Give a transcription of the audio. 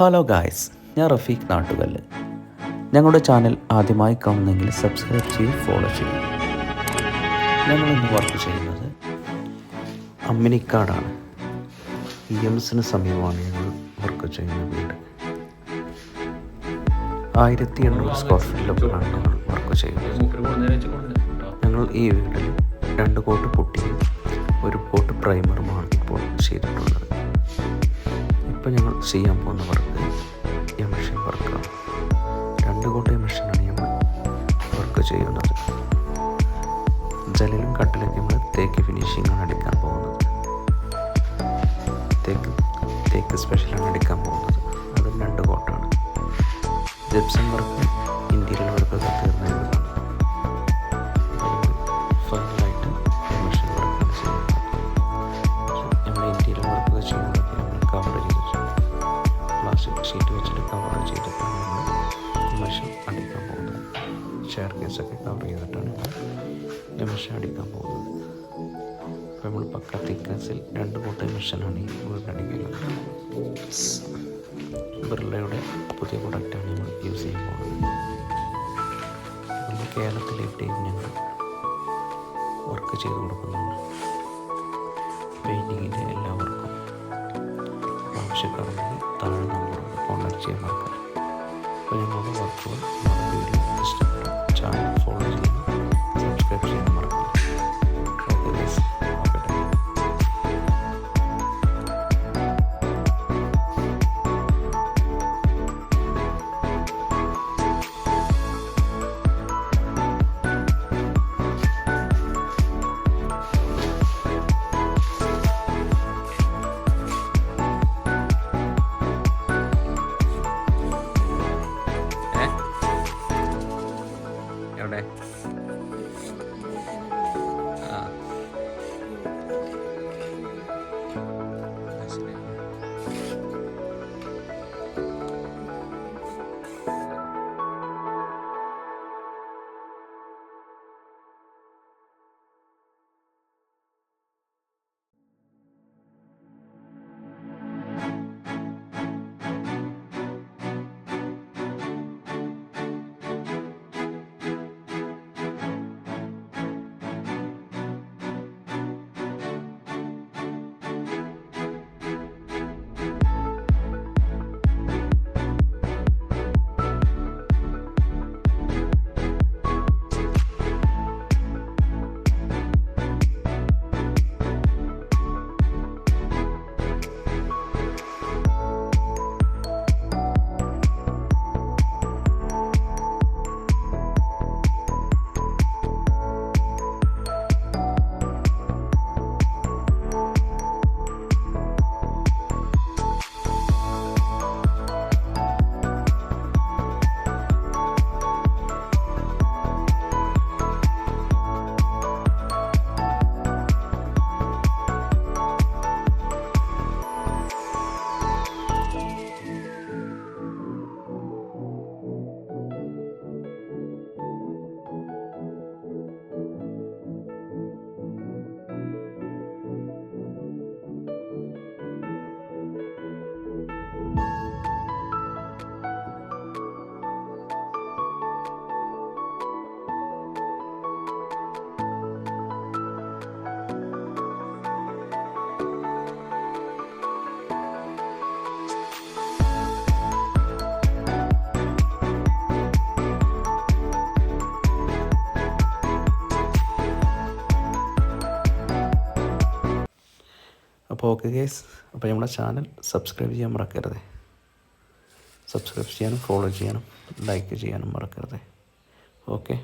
Hello guys, ഞാൻ റഫീഖ് നാട്ടുകല്ല്. ഞങ്ങളുടെ channel ആദ്യമായി കാണുന്നെങ്കിൽ സബ്സ്ക്രൈബ് ചെയ്ത് ഫോളോ ചെയ്യും. ഞങ്ങളിന്ന് വർക്ക് ചെയ്യുന്നത് അമ്മിനിക്കാടാണ്. EMSന് സമീപമാണ് ഞങ്ങൾ വർക്ക് ചെയ്യുന്ന വീട്. 1800 സ്ക്വയർ ഫീറ്റിലൊക്കെയാണ് ഞങ്ങൾ വർക്ക് ചെയ്യുന്നത്. ഞങ്ങൾ ഈ വീട്ടിൽ 2 കോട്ട് പുട്ടിയും 1 കോട്ട് പ്രൈമറുമാണ് ഇപ്പോൾ ചെയ്തിട്ടുള്ളത്. ഇപ്പോൾ ഞങ്ങൾ ചെയ്യാൻ പോകുന്ന വർക്ക് എമിഷൻ വർക്കാണ്. 2 കോട്ട് എമിഷനാണ് ഞങ്ങൾ വർക്ക് ചെയ്യുന്നത്. ജനലും കട്ടിലൊക്കെ നമ്മൾ തേക്ക് ഫിനിഷിങ്ങാണ് അടിക്കാൻ പോകുന്നത്. തേക്ക് സ്പെഷ്യലാണ് അടിക്കാൻ പോകുന്നത്. അത് 2 കോട്ടാണ്. ജിപ്സം വർക്ക്, ഇൻറ്റീരിയർ വർക്കൊക്കെ തീർന്നതാണ്. ഫൈനലായിട്ട് എമിഷൻ വർക്കാണ് ചെയ്യുന്നത്. നമ്മൾ ഇൻറ്റീരിയർ വർക്കൊക്കെ ചെയ്യുന്നതൊക്കെ നമ്മൾ കവർ ചെയ്തിട്ട് പ്ലാസ്റ്റിക് ഷീറ്റ് വെച്ചിട്ട് കവർ ചെയ്തിട്ടാണ് നമ്മൾ എമിഷൻ അടിക്കാൻ പോകുന്നത്. ഷെയർ കേസൊക്കെ കവർ ചെയ്തിട്ടാണ് എമിഷൻ അടിക്കാൻ പോകുന്നത്. അപ്പോൾ നമ്മൾ പക്ക തിക്നെസ്സിൽ 2 കോട്ട് എമിഷനാണ് ഈ വീടിനടിക്കുന്നത്. ബിർളയുടെ പുതിയ പ്രൊഡക്റ്റാണ് നമ്മൾ യൂസ് ചെയ്യാൻ പോകുന്നത്. നമ്മൾ കേരളത്തിലേറ്റവും ഞങ്ങൾ വർക്ക് ചെയ്ത് കൊടുക്കുന്നുണ്ട്. പെയിൻറ്റിങ്ങിൻ്റെ എല്ലാ വർക്കും ആവശ്യക്കാരുണ്ടെങ്കിൽ താഴെ നമ്പറുണ്ട്, കോൺടാക്ട് ചെയ്യാൻ മറക്കാം. അപ്പോൾ ഞങ്ങളുടെ വർക്കുകൾ നമ്മുടെ വീഡിയോ ഇഷ്ടപ്പെട്ട ചാനൽ ഫോളോ ചെയ്യാനും സബ്സ്ക്രൈബ് ചെയ്യാനും മറക്കാം. ഓക്കെ ഗൈസ്, നോക്കട്ടെ. എവിടെ അപ്പോൾ ഓക്കെ ഗൈസ്, അപ്പോൾ നമ്മുടെ ചാനൽ സബ്സ്ക്രൈബ് ചെയ്യാൻ മറക്കരുത്. സബ്സ്ക്രൈബ് ചെയ്യാനും ഫോളോ ചെയ്യാനും ലൈക്ക് ചെയ്യാനും മറക്കരുത്. ഓക്കെ.